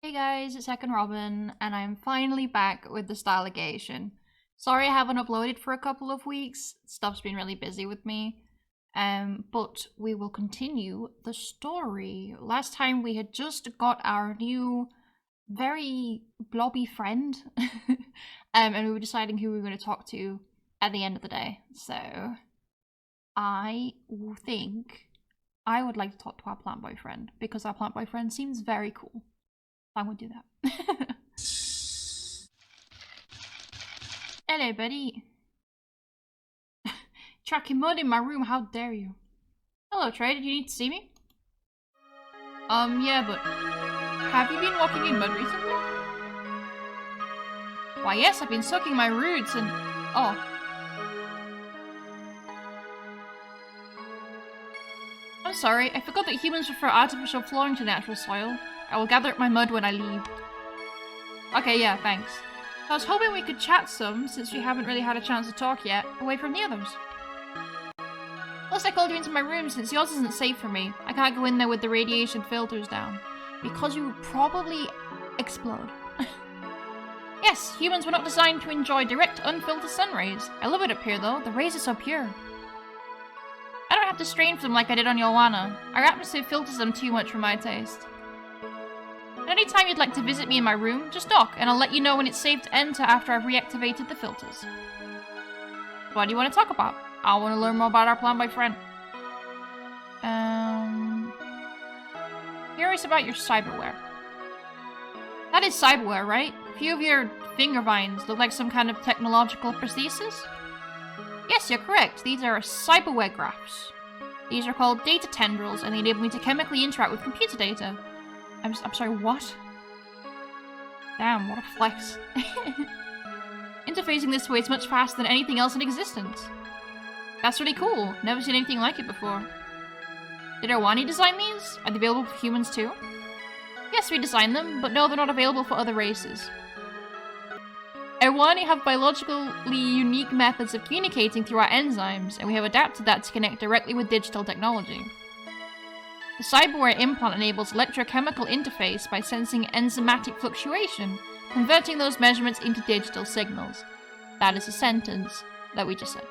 Hey guys, it's Second Robin, and I'm finally back with the Legation. Sorry I haven't uploaded for a couple of weeks. Stuff's been really busy with me. But we will continue the story. Last time we had just got our new, very blobby friend. And we were deciding who we were going to talk to at the end of the day. So, I think I would like to talk to our plant boyfriend, because our plant boyfriend seems very cool. I'm gonna do that. Hello, buddy. Tracking mud in my room, how dare you? Hello, Trey, did you need to see me? Yeah, but have you been walking in mud recently? Why, yes, I've been soaking my roots and... Oh. I'm sorry, I forgot that humans prefer artificial flooring to natural soil. I will gather up my mud when I leave. Okay, yeah, thanks. I was hoping we could chat some, since we haven't really had a chance to talk yet, away from the others. Plus I called you into my room since yours isn't safe for me. I can't go in there with the radiation filters down. Because you would probably explode. Yes, humans were not designed to enjoy direct, unfiltered sun rays. I love it up here though, the rays are so pure. I don't have to strain for them like I did on Yolwana. Our atmosphere filters them too much for my taste. Anytime you'd like to visit me in my room, just knock, and I'll let you know when it's safe to enter after I've reactivated the filters. What do you want to talk about? I want to learn more about our plant boyfriend. Curious about your cyberware. That is cyberware, right? A few of your finger vines look like some kind of technological prosthesis? Yes, you're correct. These are cyberware graphs. These are called data tendrils, and they enable me to chemically interact with computer data. I'm sorry, what? Damn, what a flex. Interfacing this way is much faster than anything else in existence. That's really cool. Never seen anything like it before. Did Irwani design these? Are they available for humans too? Yes, we designed them, but no, they're not available for other races. Irwani have biologically unique methods of communicating through our enzymes, and we have adapted that to connect directly with digital technology. The cyberware implant enables electrochemical interface by sensing enzymatic fluctuation, converting those measurements into digital signals. That is a sentence that we just said.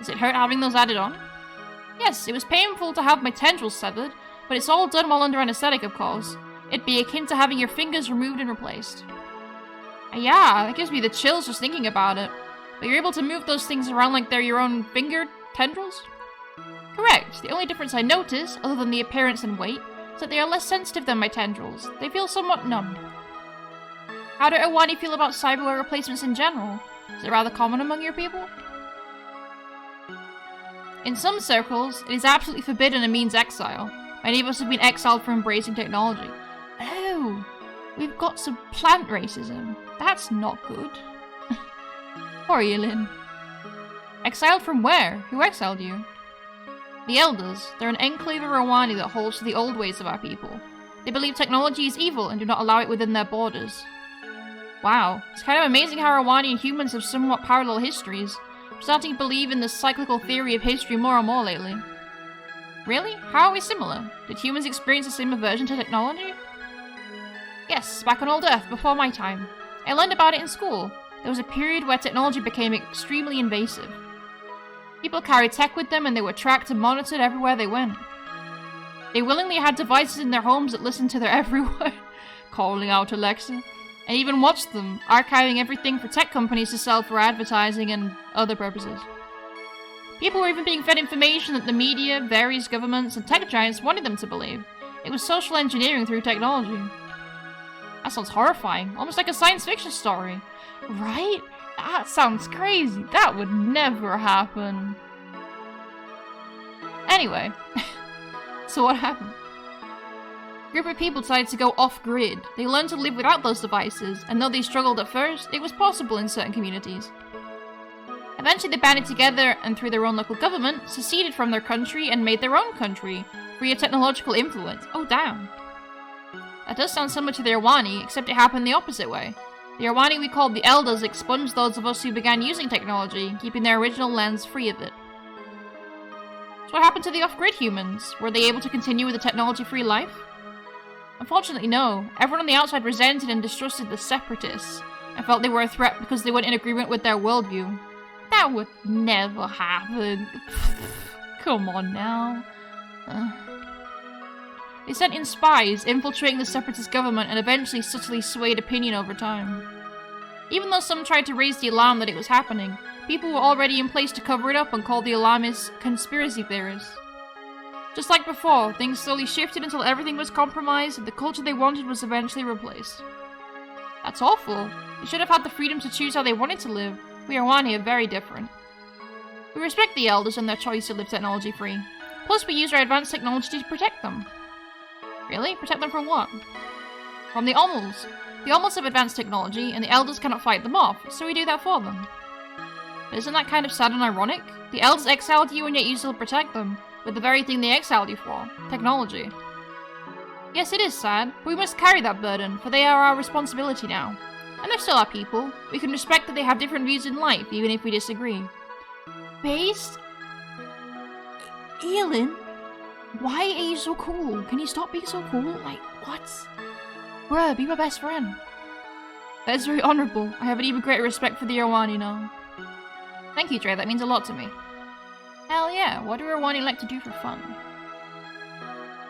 Does it hurt having those added on? Yes, it was painful to have my tendrils severed, but it's all done while under anesthetic, of course. It'd be akin to having your fingers removed and replaced. Yeah, that gives me the chills just thinking about it. But you're able to move those things around like they're your own finger tendrils? Correct. The only difference I notice, other than the appearance and weight, is that they are less sensitive than my tendrils. They feel somewhat numb. How do Irwani feel about cyberware replacements in general? Is it rather common among your people? In some circles, it is absolutely forbidden and means exile. Many of us have been exiled for embracing technology. Oh, we've got some plant racism. That's not good. Poor Yilin. Exiled from where? Who exiled you? The Elders. They're an enclave of Irwani that holds to the old ways of our people. They believe technology is evil and do not allow it within their borders. Wow, it's kind of amazing how Irwani and humans have somewhat parallel histories. I'm starting to believe in the cyclical theory of history more and more lately. Really? How are we similar? Did humans experience the same aversion to technology? Yes, back on old Earth, before my time. I learned about it in school. There was a period where technology became extremely invasive. People carried tech with them and they were tracked and monitored everywhere they went. They willingly had devices in their homes that listened to their every word, calling out Alexa, and even watched them, archiving everything for tech companies to sell for advertising and other purposes. People were even being fed information that the media, various governments, and tech giants wanted them to believe. It was social engineering through technology. That sounds horrifying, almost like a science fiction story. Right? That sounds crazy. That would never happen. Anyway, so what happened? A group of people decided to go off-grid. They learned to live without those devices, and though they struggled at first, it was possible in certain communities. Eventually they banded together and through their own local government, seceded from their country and made their own country, free of technological influence. Oh damn. That does sound similar to the Irwani, except it happened the opposite way. The Irwani we called the Elders expunged those of us who began using technology, keeping their original lands free of it. So what happened to the off-grid humans? Were they able to continue with a technology-free life? Unfortunately, no. Everyone on the outside resented and distrusted the Separatists and felt they were a threat because they weren't in agreement with their worldview. That would never happen. Come on now. They sent in spies, infiltrating the Separatist government and eventually subtly swayed opinion over time. Even though some tried to raise the alarm that it was happening, people were already in place to cover it up and call the alarmists conspiracy theorists. Just like before, things slowly shifted until everything was compromised and the culture they wanted was eventually replaced. That's awful. They should have had the freedom to choose how they wanted to live. We Irwani are very different. We respect the elders and their choice to live technology-free. Plus, we use our advanced technology to protect them. Really? Protect them from what? From the Ommels. The Ommels have advanced technology, and the elders cannot fight them off, so we do that for them. But isn't that kind of sad and ironic? The elders exiled you and yet you still protect them, with the very thing they exiled you for, technology. Yes, it is sad, but we must carry that burden, for they are our responsibility now. And they're still our people. We can respect that they have different views in life, even if we disagree. Based? Elin? Why are you so cool? Can you stop being so cool? Like, what? Bruh, be my best friend. That is very honourable. I have an even greater respect for the Irwani now. Thank you, Dre. That means a lot to me. Hell yeah. What do Irwani like to do for fun?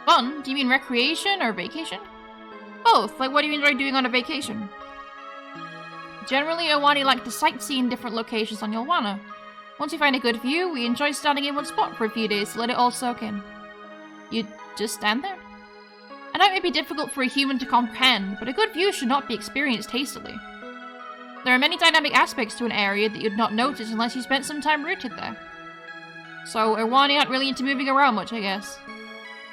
Fun? Do you mean recreation or vacation? Both. Like, what do you enjoy doing on a vacation? Generally, Irwani like to sightsee in different locations on Yolwana. Once we find a good view, we enjoy standing in one spot for a few days to let it all soak in. You just stand there? I know it may be difficult for a human to comprehend, but a good view should not be experienced hastily. There are many dynamic aspects to an area that you'd not notice unless you spent some time rooted there. So, Irwani aren't really into moving around much, I guess.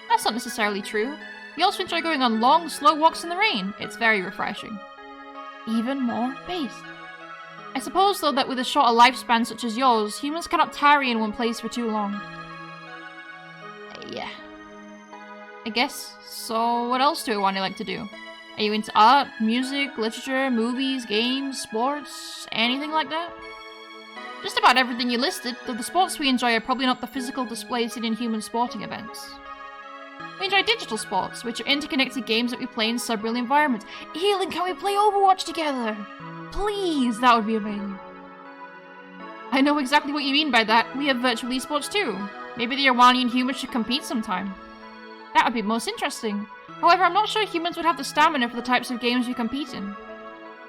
That's not necessarily true. We also enjoy going on long, slow walks in the rain. It's very refreshing. Even more based. I suppose, though, that with a shorter lifespan such as yours, humans cannot tarry in one place for too long. Yeah. I guess. So, what else do Irwani like to do? Are you into art, music, literature, movies, games, sports, anything like that? Just about everything you listed, though the sports we enjoy are probably not the physical displays seen in human sporting events. We enjoy digital sports, which are interconnected games that we play in subreal environments. Elin, can we play Overwatch together? Please, that would be amazing. I know exactly what you mean by that. We have virtual esports too. Maybe the Irwani and humans should compete sometime. That would be most interesting. However, I'm not sure humans would have the stamina for the types of games we compete in.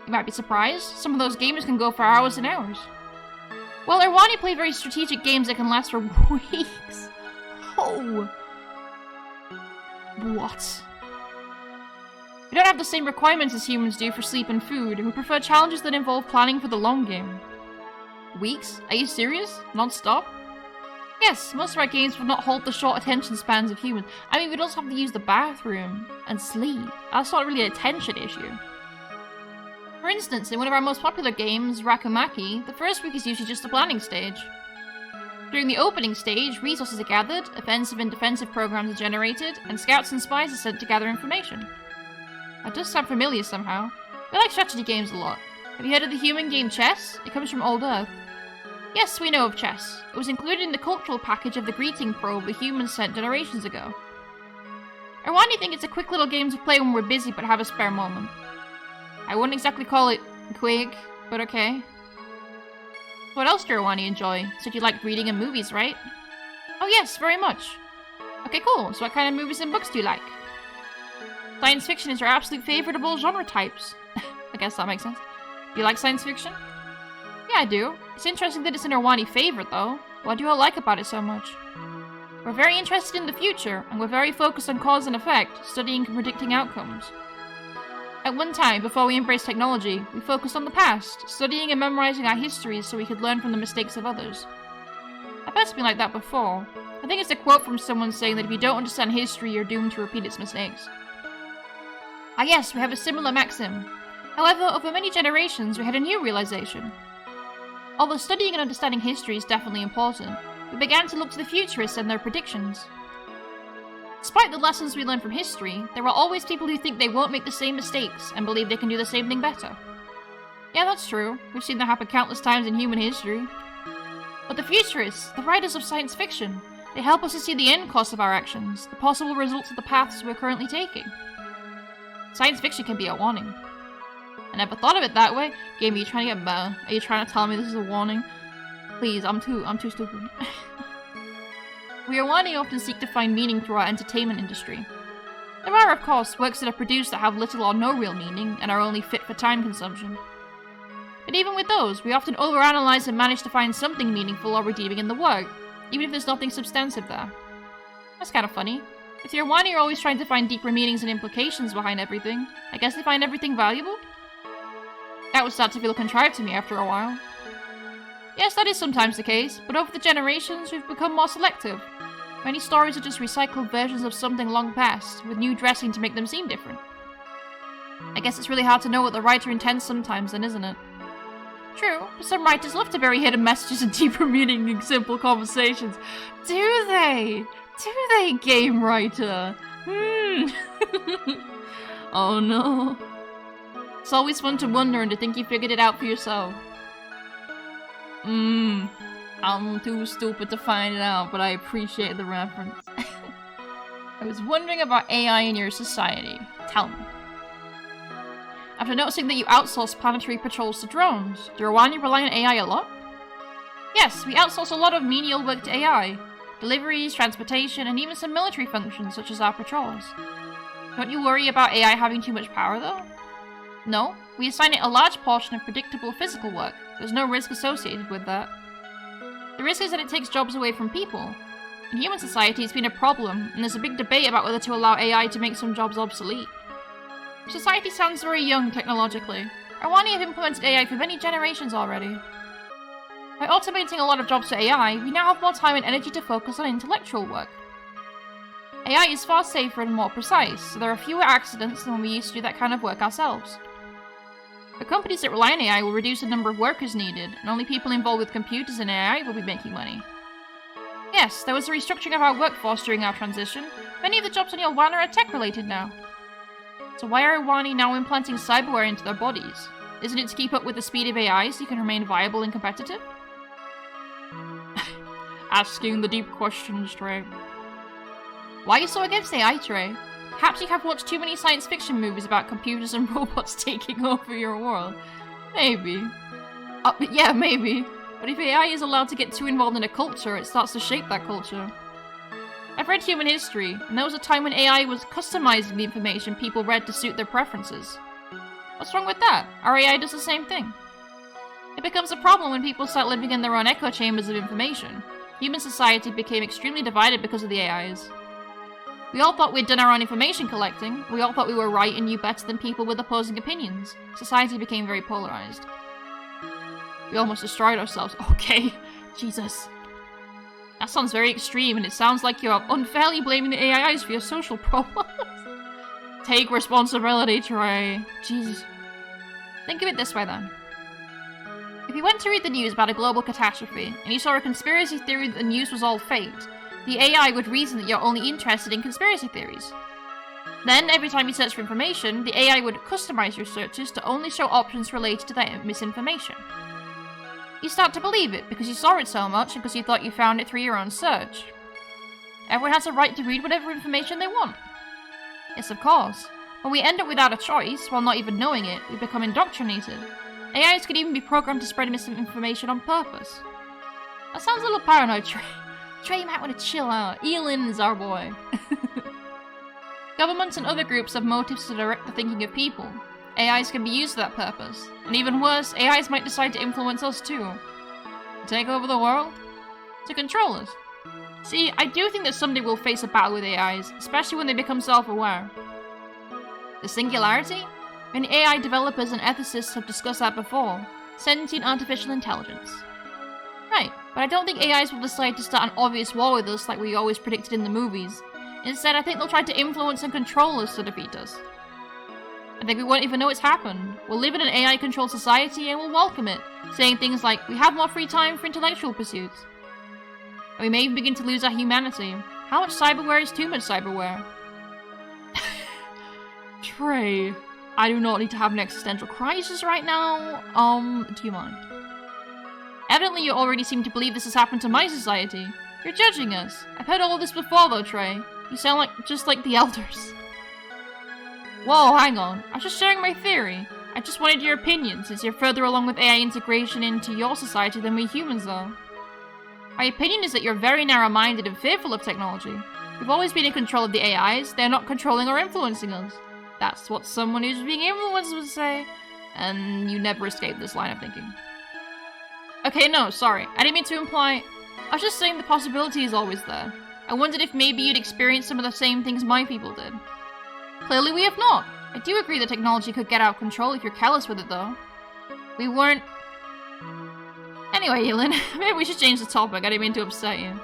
You might be surprised. Some of those games can go for hours and hours. Well, Irwani play very strategic games that can last for weeks. Oh. What? We don't have the same requirements as humans do for sleep and food, and we prefer challenges that involve planning for the long game. Weeks? Are you serious? Non-stop? Yes, most of our games would not hold the short attention spans of humans. I mean, we'd also have to use the bathroom and sleep. That's not really an attention issue. For instance, in one of our most popular games, Rakumaki, the first week is usually just the planning stage. During the opening stage, resources are gathered, offensive and defensive programs are generated, and scouts and spies are sent to gather information. That does sound familiar somehow. We like strategy games a lot. Have you heard of the human game chess? It comes from Old Earth. Yes, we know of chess. It was included in the cultural package of the greeting probe the humans sent generations ago. Irwani think it's a quick little game to play when we're busy but have a spare moment. I wouldn't exactly call it quick, but okay. What else do Irwani enjoy? Said you like reading and movies, right? Oh yes, very much. Okay, cool. So what kind of movies and books do you like? Science fiction is your absolute favorite of all genre types. I guess that makes sense. Do you like science fiction? Yeah, I do. It's interesting that it's an Irwani favorite, though. What do you all like about it so much? We're very interested in the future, and we're very focused on cause and effect, studying and predicting outcomes. At one time, before we embraced technology, we focused on the past, studying and memorizing our histories so we could learn from the mistakes of others. I've heard something like that before. I think it's a quote from someone saying that if you don't understand history, you're doomed to repeat its mistakes. Ah yes, we have a similar maxim. However, over many generations, we had a new realization. Although studying and understanding history is definitely important, we began to look to the futurists and their predictions. Despite the lessons we learn from history, there are always people who think they won't make the same mistakes and believe they can do the same thing better. Yeah, that's true. We've seen that happen countless times in human history. But the futurists, the writers of science fiction, they help us to see the end cost of our actions, the possible results of the paths we're currently taking. Science fiction can be a warning. I never thought of it that way. Game, are you trying to get better? Are you trying to tell me this is a warning? Please, I'm too stupid. We Irwani often seek to find meaning through our entertainment industry. There are, of course, works that are produced that have little or no real meaning and are only fit for time consumption. But even with those, we often overanalyze and manage to find something meaningful or redeeming in the work, even if there's nothing substantive there. That's kind of funny. If the Irwani are always trying to find deeper meanings and implications behind everything, I guess they find everything valuable? That would start to feel contrived to me after a while. Yes, that is sometimes the case, but over the generations, we've become more selective. Many stories are just recycled versions of something long past, with new dressing to make them seem different. I guess it's really hard to know what the writer intends sometimes then, isn't it? True, but some writers love to bury hidden messages and deeper meaning in simple conversations. Do they? Do they, game writer? Oh no. It's always fun to wonder and to think you figured it out for yourself. I'm too stupid to find it out, but I appreciate the reference. I was wondering about AI in your society. Tell me. After noticing that you outsource planetary patrols to drones, do Irwani rely on AI a lot? Yes, we outsource a lot of menial work to AI. Deliveries, transportation, and even some military functions such as our patrols. Don't you worry about AI having too much power though? No, we assign it a large portion of predictable physical work. There's no risk associated with that. The risk is that it takes jobs away from people. In human society, it's been a problem, and there's a big debate about whether to allow AI to make some jobs obsolete. Society sounds very young technologically. Irwani have implemented AI for many generations already. By automating a lot of jobs to AI, we now have more time and energy to focus on intellectual work. AI is far safer and more precise, so there are fewer accidents than when we used to do that kind of work ourselves. The companies that rely on AI will reduce the number of workers needed, and only people involved with computers and AI will be making money. Yes, there was a restructuring of our workforce during our transition. Many of the jobs on Irwana are tech-related now. So why are Irwani now implanting cyberware into their bodies? Isn't it to keep up with the speed of AI so you can remain viable and competitive? Asking the deep questions, Trey. Why are you so against AI, Trey? Perhaps you have watched too many science fiction movies about computers and robots taking over your world. Maybe. Yeah, maybe. But if AI is allowed to get too involved in a culture, it starts to shape that culture. I've read human history, and there was a time when AI was customizing the information people read to suit their preferences. What's wrong with that? Our AI does the same thing. It becomes a problem when people start living in their own echo chambers of information. Human society became extremely divided because of the AIs. We all thought we'd done our own information collecting. We all thought we were right and knew better than people with opposing opinions. Society became very polarized. We almost destroyed ourselves. Okay, Jesus. That sounds very extreme, and it sounds like you're unfairly blaming the AIs for your social problems. Take responsibility, Trey. Jesus. Think of it this way, then. If you went to read the news about a global catastrophe, and you saw a conspiracy theory that the news was all faked, the AI would reason that you're only interested in conspiracy theories. Then, every time you search for information, the AI would customize your searches to only show options related to that misinformation. You start to believe it because you saw it so much and because you thought you found it through your own search. Everyone has a right to read whatever information they want. Yes, of course. When we end up without a choice, while not even knowing it, we become indoctrinated. AIs could even be programmed to spread misinformation on purpose. That sounds a little paranoid, Trey. Trey, you might want to chill out. Elin is our boy. Governments and other groups have motives to direct the thinking of people. AIs can be used for that purpose. And even worse, AIs might decide to influence us too. To take over the world? To control us. See, I do think that someday we'll face a battle with AIs, especially when they become self-aware. The singularity? Many AI developers and ethicists have discussed that before. Sentient artificial intelligence. Right, but I don't think AIs will decide to start an obvious war with us like we always predicted in the movies. Instead, I think they'll try to influence and control us to defeat us. I think we won't even know it's happened. We'll live in an AI-controlled society and we'll welcome it, saying things like, we have more free time for intellectual pursuits. And we may even begin to lose our humanity. How much cyberware is too much cyberware? Trey, I do not need to have an existential crisis right now. Do you mind? Evidently you already seem to believe this has happened to my society. You're judging us. I've heard all of this before though, Trey. You sound just like the elders. Whoa, hang on. I was just sharing my theory. I just wanted your opinion, since you're further along with AI integration into your society than we humans are. My opinion is that you're very narrow-minded and fearful of technology. We've always been in control of the AIs, they're not controlling or influencing us. That's what someone who's being influenced would say. And you never escape this line of thinking. Okay, no, sorry. I didn't mean to imply... I was just saying the possibility is always there. I wondered if maybe you'd experienced some of the same things my people did. Clearly we have not. I do agree that technology could get out of control if you're careless with it, though. We weren't... Anyway, Yelin, maybe we should change the topic. I didn't mean to upset you.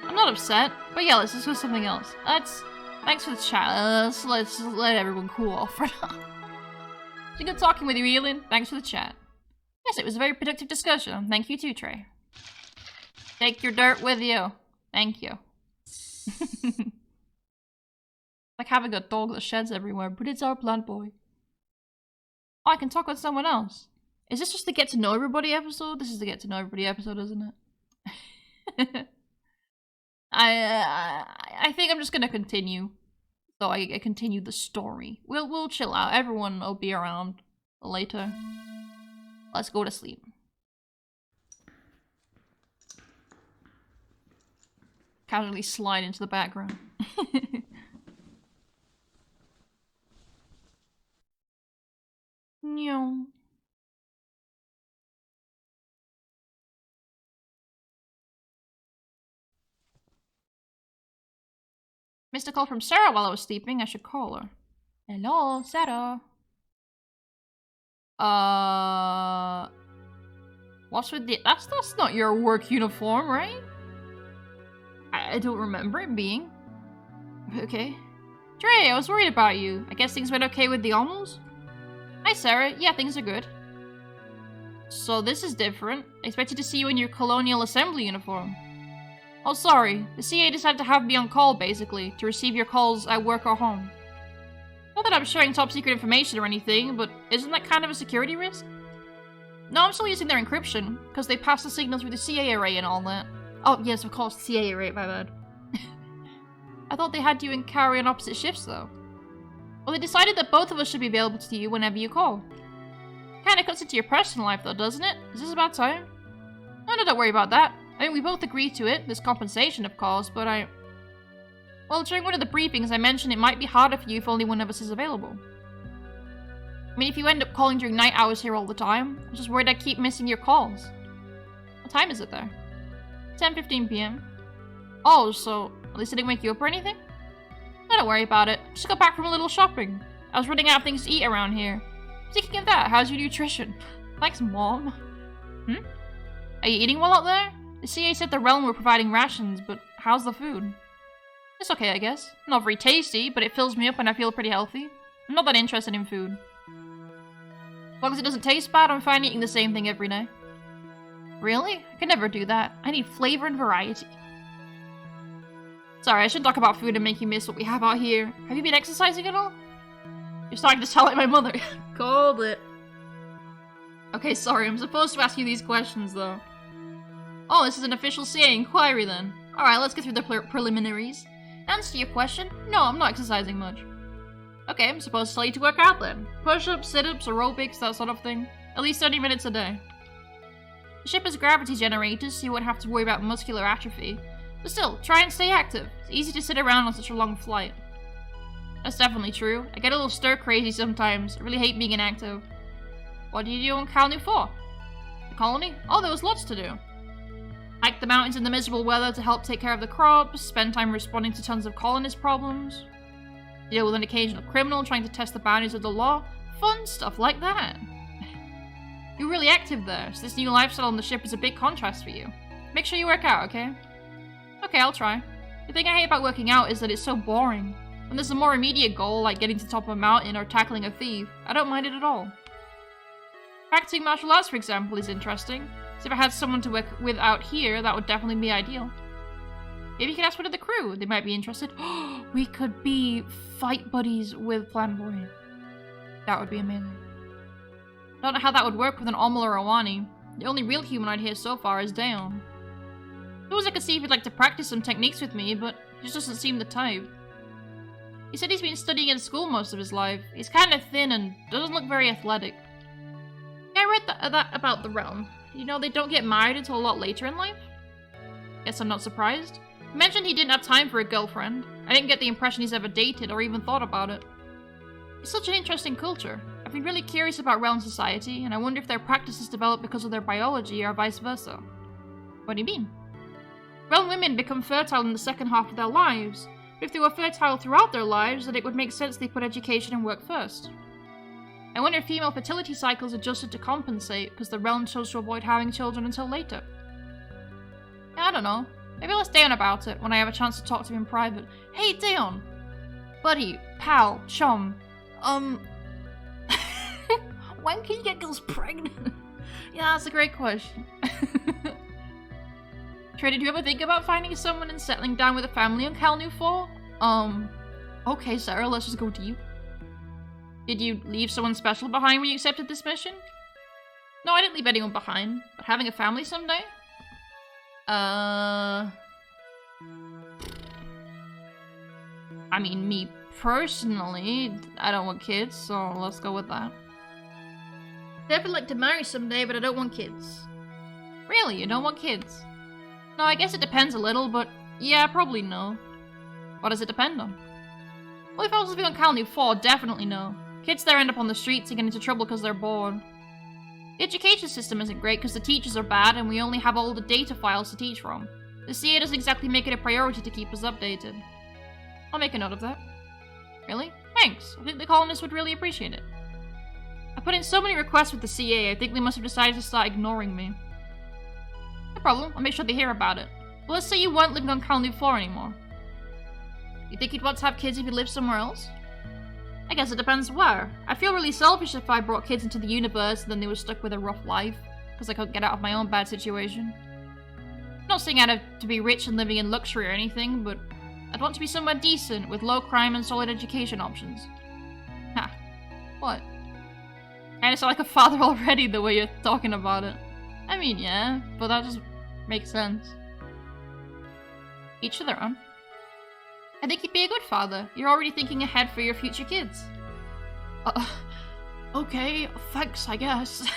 I'm not upset, but yeah, let's discuss something else. Thanks for the chat. Let's let everyone cool off for now. It's good talking with you, Yelin. Thanks for the chat. Yes, it was a very productive discussion. Thank you too, Trey. Take your dirt with you. Thank you. Like having a dog that sheds everywhere, but it's our plant boy. Oh, I can talk with someone else. Is this just the get to know everybody episode? This is the get to know everybody episode, isn't it? I think I'm just gonna continue. So I continue the story. We'll chill out. Everyone will be around later. Let's go to sleep. Casually slide into the background. No. Missed a call from Sarah while I was sleeping. I should call her. Hello, Sarah. What's with the... That's not your work uniform, right? I don't remember it being. Okay. Trey, I was worried about you. I guess things went okay with the Almos? Hi, Sarah. Yeah, things are good. So this is different. I expected to see you in your Colonial Assembly uniform. Oh, sorry. The CA decided to have me on call, basically, to receive your calls at work or home. Not that I'm sharing top secret information or anything, but isn't that kind of a security risk? No, I'm still using their encryption, because they pass the signal through the CA array and all that. Oh, yes, of course, the CA array, my bad. I thought they had you and Carrie on opposite shifts, though. Well, they decided that both of us should be available to you whenever you call. Kinda cuts into your personal life, though, doesn't it? Is this about time? No, don't worry about that. I mean, we both agreed to it. There's compensation, of course, but well, during one of the briefings, I mentioned it might be harder for you if only one of us is available. I mean, if you end up calling during night hours here all the time, I'm just worried I'd keep missing your calls. What time is it there? 10:15 p.m. Oh, so at least I didn't wake you up or anything? No, don't worry about it. Just got back from a little shopping. I was running out of things to eat around here. Speaking of that, how's your nutrition? Thanks, Mom. Are you eating well out there? The CA said the realm were providing rations, but how's the food? It's okay, I guess. Not very tasty, but it fills me up and I feel pretty healthy. I'm not that interested in food. As long as it doesn't taste bad, I'm fine eating the same thing every day. Really? I can never do that. I need flavor and variety. Sorry, I shouldn't talk about food and make you miss what we have out here. Have you been exercising at all? You're starting to sound like my mother. Called it. Okay, sorry, I'm supposed to ask you these questions, though. Oh, this is an official CA inquiry, then. Alright, let's get through the preliminaries. Answer your question, no, I'm not exercising much. Okay, I'm supposed to tell you to work out, then. Push-ups, sit-ups, aerobics, that sort of thing. At least 30 minutes a day. The ship has gravity generators, so you won't have to worry about muscular atrophy. But still, try and stay active. It's easy to sit around on such a long flight. That's definitely true. I get a little stir-crazy sometimes. I really hate being inactive. What did you do on Kalnu for? The colony? Oh, there was lots to do. Hike the mountains in the miserable weather to help take care of the crops, spend time responding to tons of colonist problems, deal with an occasional criminal trying to test the boundaries of the law, fun stuff like that. You're really active there, so this new lifestyle on the ship is a big contrast for you. Make sure you work out, okay? Okay, I'll try. The thing I hate about working out is that it's so boring. When there's a more immediate goal, like getting to the top of a mountain or tackling a thief, I don't mind it at all. Practicing martial arts, for example, is interesting. So if I had someone to work with out here, that would definitely be ideal. Maybe you can ask one of the crew. They might be interested. We could be fight buddies with Plan Boy. That would be amazing. Don't know how that would work with an Omel or a Wani. The only real humanoid here so far is Daon. Suppose I could see if he'd like to practice some techniques with me, but he just doesn't seem the type. He said he's been studying in school most of his life. He's kind of thin and doesn't look very athletic. Yeah, I read that about the realm. You know, they don't get married until a lot later in life. Guess I'm not surprised. He mentioned he didn't have time for a girlfriend. I didn't get the impression he's ever dated or even thought about it. It's such an interesting culture. I've been really curious about realm society, and I wonder if their practices develop because of their biology or vice versa. What do you mean? Realm women become fertile in the second half of their lives, but if they were fertile throughout their lives, then it would make sense they put education and work first. I wonder if female fertility cycles adjusted to compensate because the realm chose to avoid having children until later. Yeah, I don't know. Maybe I'll ask Daon about it when I have a chance to talk to him in private. Hey, Daon! Buddy, pal, chum, when can you get girls pregnant? Yeah, that's a great question. Trey, did you ever think about finding someone and settling down with a family on Calnu 4? Okay, Sarah, let's just go deep. Did you leave someone special behind when you accepted this mission? No, I didn't leave anyone behind, but having a family someday? I mean, me personally, I don't want kids, so let's go with that. I'd definitely like to marry someday, but I don't want kids. Really? You don't want kids? No, I guess it depends a little, but yeah, probably no. What does it depend on? Well, if I was living on Calnu 4, definitely no. Kids there end up on the streets and get into trouble because they're bored. The education system isn't great because the teachers are bad and we only have all the data files to teach from. The CA doesn't exactly make it a priority to keep us updated. I'll make a note of that. Really? Thanks. I think the colonists would really appreciate it. I put in so many requests with the CA, I think they must have decided to start ignoring me. No problem, I'll make sure they hear about it. But let's say you weren't living on Calnu 4 anymore. You think you'd want to have kids if you lived somewhere else? I guess it depends where. I'd feel really selfish if I brought kids into the universe and then they were stuck with a rough life, because I couldn't get out of my own bad situation. I'm not saying I'd have to be rich and living in luxury or anything, but I'd want to be somewhere decent, with low crime and solid education options. Ha. What? Kinda sound like a father already, the way you're talking about it. I mean, yeah, but that just makes sense. Each to their own. I think you'd be a good father. You're already thinking ahead for your future kids. Okay, thanks, I guess.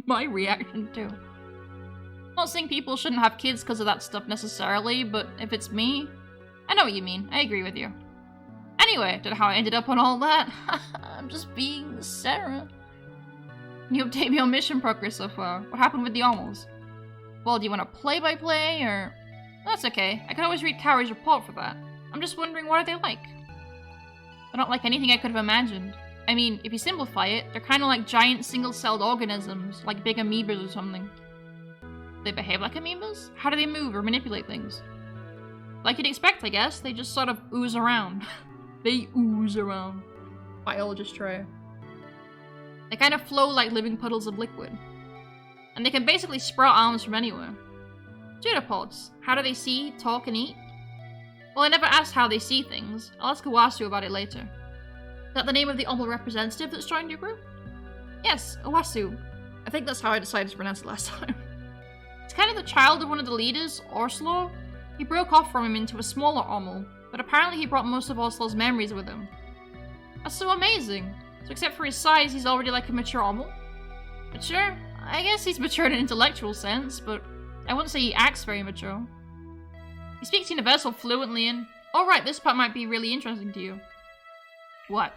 My reaction, too. I'm not saying people shouldn't have kids because of that stuff necessarily, but if it's me, I know what you mean. I agree with you. Anyway, don't know how I ended up on all that. I'm just being Sarah. Can you update me on mission progress so far? What happened with the Almos? Well, do you want a play-by-play, or... That's okay. I can always read Cowrie's report for that. I'm just wondering, what are they like? They're not like anything I could have imagined. I mean, if you simplify it, they're kind of like giant single-celled organisms, like big amoebas or something. They behave like amoebas? How do they move or manipulate things? Like you'd expect, I guess. They just sort of ooze around. They ooze around. Biologist Trey. They kind of flow like living puddles of liquid. And they can basically sprout arms from anywhere. Pseudopods. How do they see, talk, and eat? Well, I never asked how they see things. I'll ask Owasu about it later. Is that the name of the Omal representative that's joined your group? Yes, Owasu. I think that's how I decided to pronounce it last time. It's kind of the child of one of the leaders, Orslo. He broke off from him into a smaller Omal, but apparently he brought most of Orslo's memories with him. That's so amazing. So except for his size, he's already like a mature Omal? Mature? I guess he's mature in an intellectual sense, but I wouldn't say he acts very mature. He speaks Universal fluently and... Oh right, this part might be really interesting to you. What?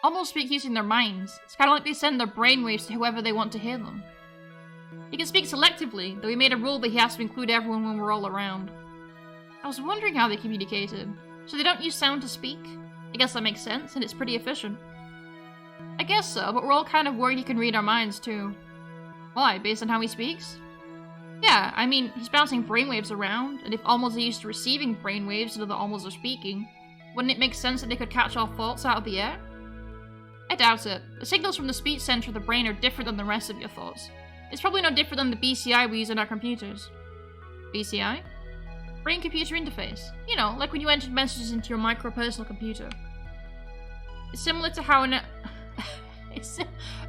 Omals speak using their minds. It's kind of like they send their brainwaves to whoever they want to hear them. He can speak selectively, though he made a rule that he has to include everyone when we're all around. I was wondering how they communicated. So they don't use sound to speak? I guess that makes sense, and it's pretty efficient. I guess so, but we're all kind of worried he can read our minds too. Why, based on how he speaks? Yeah, I mean, he's bouncing brainwaves around, and if Almos are used to receiving brainwaves so that Almos are speaking, wouldn't it make sense that they could catch our thoughts out of the air? I doubt it. The signals from the speech center of the brain are different than the rest of your thoughts. It's probably no different than the BCI we use in our computers. BCI? Brain-computer interface. You know, like when you enter messages into your micro-personal computer. It's similar to how an... It's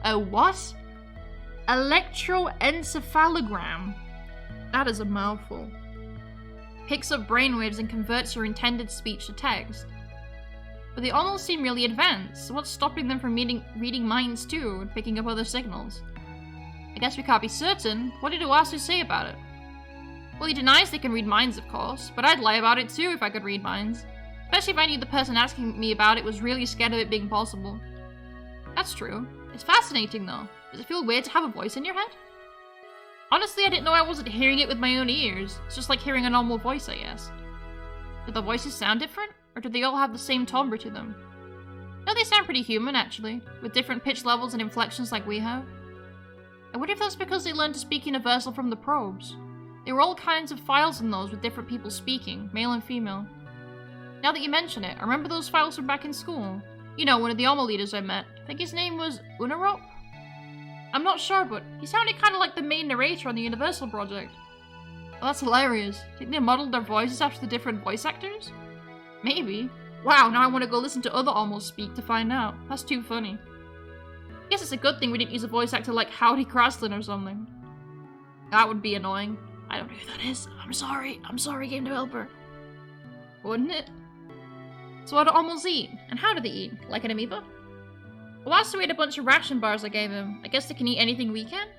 a what? Electroencephalogram. That is a mouthful. Picks up brainwaves and converts your intended speech to text. But they almost seem really advanced, so what's stopping them from reading minds too and picking up other signals? I guess we can't be certain. What did Owasu say about it? Well, he denies they can read minds, of course, but I'd lie about it too if I could read minds. Especially if I knew the person asking me about it was really scared of it being possible. That's true. It's fascinating though. Does it feel weird to have a voice in your head? Honestly, I didn't know I wasn't hearing it with my own ears. It's just like hearing a normal voice, I guess. Do the voices sound different? Or do they all have the same timbre to them? No, they sound pretty human, actually, with different pitch levels and inflections like we have. I wonder if that's because they learned to speak universal from the probes. There were all kinds of files in those with different people speaking, male and female. Now that you mention it, I remember those files from back in school. You know, one of the Omo leaders I met. I think his name was Unarop? I'm not sure, but he sounded kind of like the main narrator on the Universal project. Oh, that's hilarious. Do you think they modeled their voices after the different voice actors? Maybe. Wow, now I want to go listen to other Omos speak to find out. That's too funny. I guess it's a good thing we didn't use a voice actor like Howdy Kraslin or something. That would be annoying. I don't know who that is. I'm sorry, game developer. Wouldn't it? So what do Omos eat? And how do they eat? Like an amoeba? Owasu ate a bunch of ration bars I gave him. I guess they can eat anything we can?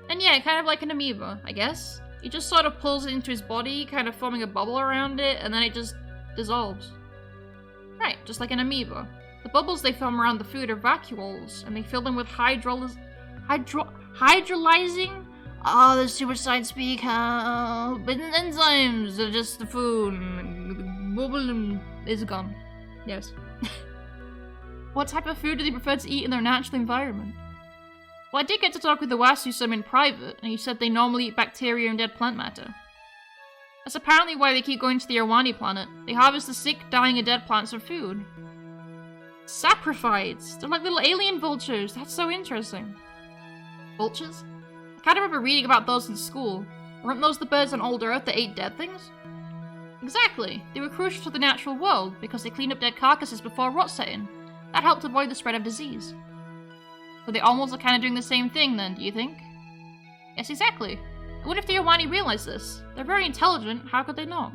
And yeah, kind of like an amoeba, I guess. He just sort of pulls it into his body, kind of forming a bubble around it, and then it just dissolves. Right, just like an amoeba. The bubbles they form around the food are vacuoles, and they fill them with hydrolyzing? Oh, the suicide speak, how? But enzymes are just the food, and the bubble is gone. Yes. What type of food do they prefer to eat in their natural environment? Well, I did get to talk with the Owasu some in private, and he said they normally eat bacteria and dead plant matter. That's apparently why they keep going to the Irwani planet. They harvest the sick, dying, and dead plants for food. Saprophytes! They're like little alien vultures. That's so interesting. Vultures? I kind of remember reading about those in school. Weren't those the birds on old Earth that ate dead things? Exactly. They were crucial to the natural world because they cleaned up dead carcasses before rot set in. That helped avoid the spread of disease. So they almost are kind of doing the same thing then, do you think? Yes, exactly. What if the Irwani realize this? They're very intelligent, how could they not?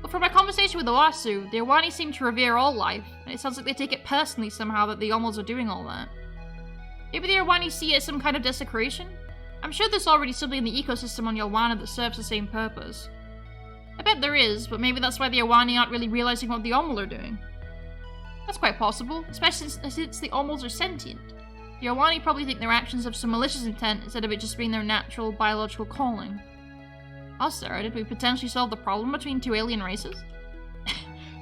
But from my conversation with Owasu, the Irwani seem to revere all life, and it sounds like they take it personally somehow that the Omos are doing all that. Maybe the Irwani see it as some kind of desecration? I'm sure there's already something in the ecosystem on Yolwana that serves the same purpose. I bet there is, but maybe that's why the Irwani aren't really realizing what the Omol are doing. That's quite possible, especially since the Omals are sentient. The Irwani probably think their actions have some malicious intent instead of it just being their natural biological calling. Oh, Sarah, did we potentially solve the problem between two alien races?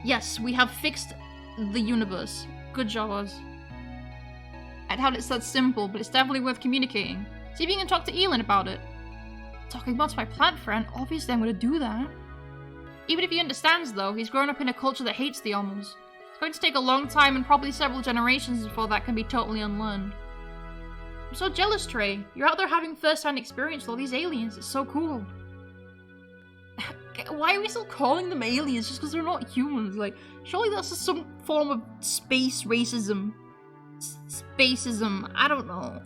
Yes, we have fixed the universe. Good job, us. I doubt it's that simple, but it's definitely worth communicating. See if you can talk to Elin about it. Talking about my plant friend, obviously I'm gonna do that. Even if he understands, though, he's grown up in a culture that hates the Omals. It's going to take a long time and probably several generations before that can be totally unlearned. I'm so jealous, Trey. You're out there having first-hand experience with all these aliens. It's so cool. Why are we still calling them aliens just because they're not humans? Like, surely that's just some form of space racism. Spacism. I don't know.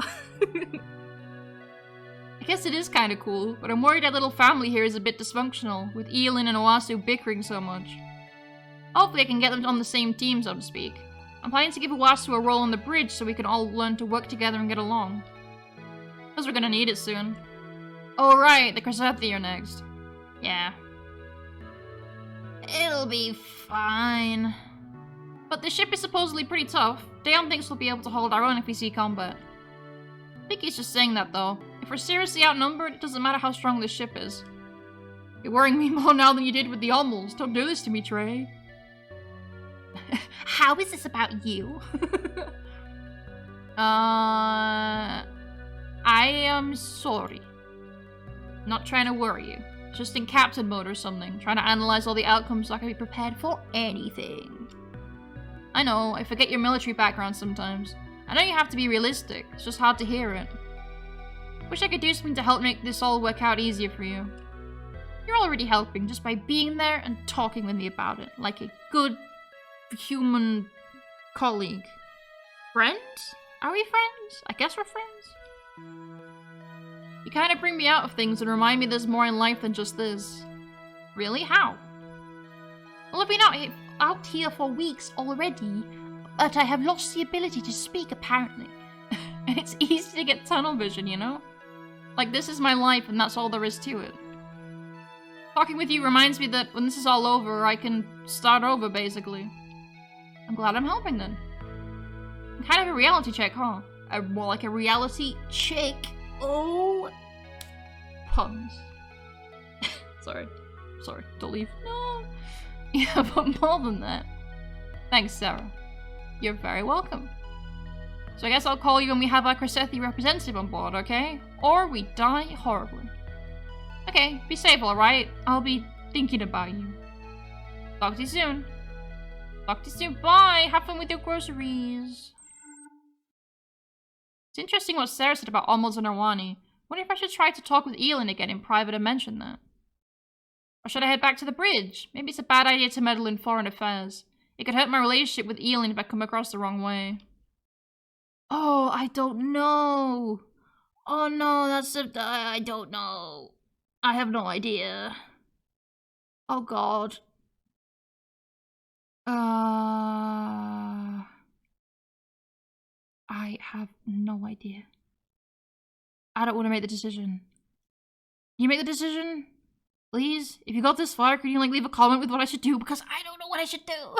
I guess it is kind of cool, but I'm worried our little family here is a bit dysfunctional, with Elin and Owasu bickering so much. Hopefully I can get them on the same team, so to speak. I'm planning to give Owasu a role on the bridge so we can all learn to work together and get along. Because we're gonna need it soon. Oh right, the Chrysanthi are next. Yeah. It'll be fine. But the ship is supposedly pretty tough. Dayon thinks we'll be able to hold our own if we see combat. I think he's just saying that though. If we're seriously outnumbered, it doesn't matter how strong this ship is. You're worrying me more now than you did with the Omals. Don't do this to me, Trey. How is this about you? I am sorry. Not trying to worry you. Just in captain mode or something. Trying to analyze all the outcomes so I can be prepared for anything. I know, I forget your military background sometimes. I know you have to be realistic. It's just hard to hear it. Wish I could do something to help make this all work out easier for you. You're already helping just by being there and talking with me about it. Like a good human colleague. Friends? Are we friends? I guess we're friends. You kind of bring me out of things and remind me there's more in life than just this. Really? How? Well, out here for weeks already, but I have lost the ability to speak, apparently. And it's easy to get tunnel vision, you know? Like, this is my life, and that's all there is to it. Talking with you reminds me that when this is all over, I can start over, basically. I'm glad I'm helping, then. Kind of a reality check, huh? More like a reality check. Oh. Puns. Sorry. Don't leave. No. Yeah, but more than that. Thanks, Sarah. You're very welcome. So I guess I'll call you when we have our Chrysethi representative on board, okay? Or we die horribly. Okay, be safe, alright? I'll be thinking about you. Talk to you soon. Bye! Have fun with your groceries. It's interesting what Sarah said about Almost and Arwani. Wonder if I should try to talk with Elin again in private and mention that. Or should I head back to the bridge? Maybe it's a bad idea to meddle in foreign affairs. It could hurt my relationship with Elin if I come across the wrong way. Oh, I don't know. Oh no, I don't know. I have no idea. Oh god. I have no idea. I don't want to make the decision. Can you make the decision? Please? If you got this far, can you like leave a comment with what I should do? Because I don't know what I should do.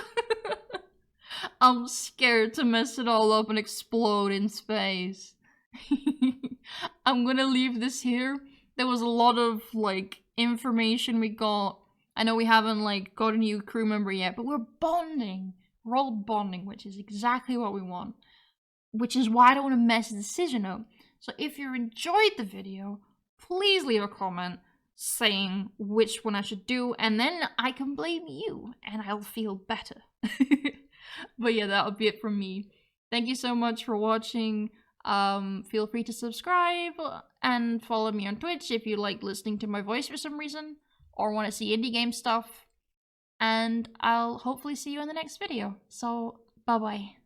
I'm scared to mess it all up and explode in space. I'm gonna leave this here. There was a lot of like information we got. I know we haven't like got a new crew member yet, but we're bonding. We're all bonding, which is exactly what we want. Which is why I don't want to mess the decision up. So if you enjoyed the video, please leave a comment saying which one I should do, and then I can blame you, and I'll feel better. But yeah, that'll be it from me. Thank you so much for watching. Feel free to subscribe and follow me on Twitch if you like listening to my voice for some reason, or want to see indie game stuff. And I'll hopefully see you in the next video. So, bye-bye.